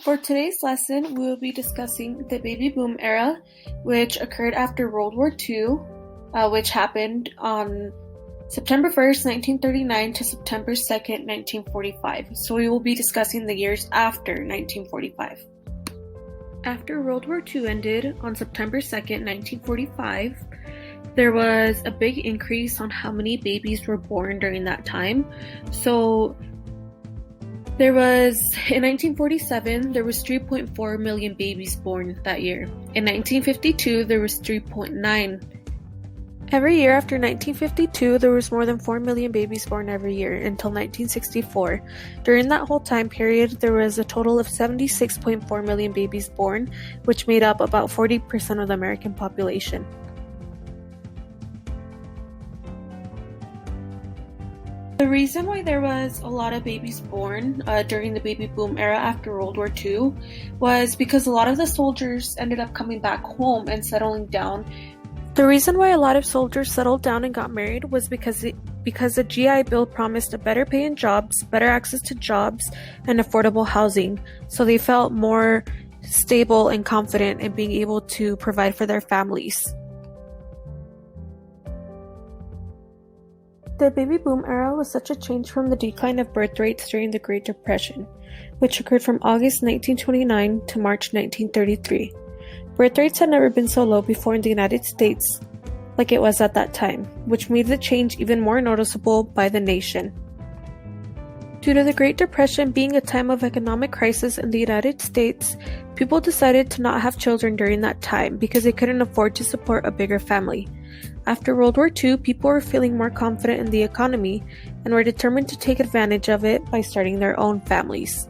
For today's lesson, we will be discussing the baby boom era, which occurred after World War II, which happened on September 1st, 1939 to September 2nd, 1945. So we will be discussing the years after 1945. After World War II ended on September 2nd, 1945, there was a big increase on how many babies were born during that time. So in 1947, there was 3.4 million babies born that year. In 1952, there was 3.9. Every year after 1952, there was more than 4 million babies born every year until 1964. During that whole time period, there was a total of 76.4 million babies born, which made up about 40% of the American population. The reason why there was a lot of babies born during the baby boom era after World War II was because a lot of the soldiers ended up coming back home and settling down. The reason why a lot of soldiers settled down and got married was because the GI Bill promised a better pay in jobs, better access to jobs, and affordable housing, so they felt more stable and confident in being able to provide for their families. The baby boom era was such a change from the decline of birth rates during the Great Depression, which occurred from August 1929 to March 1933. Birth rates had never been so low before in the United States like it was at that time, which made the change even more noticeable by the nation. Due to the Great Depression being a time of economic crisis in the United States, people decided to not have children during that time because they couldn't afford to support a bigger family. After World War II, people were feeling more confident in the economy and were determined to take advantage of it by starting their own families.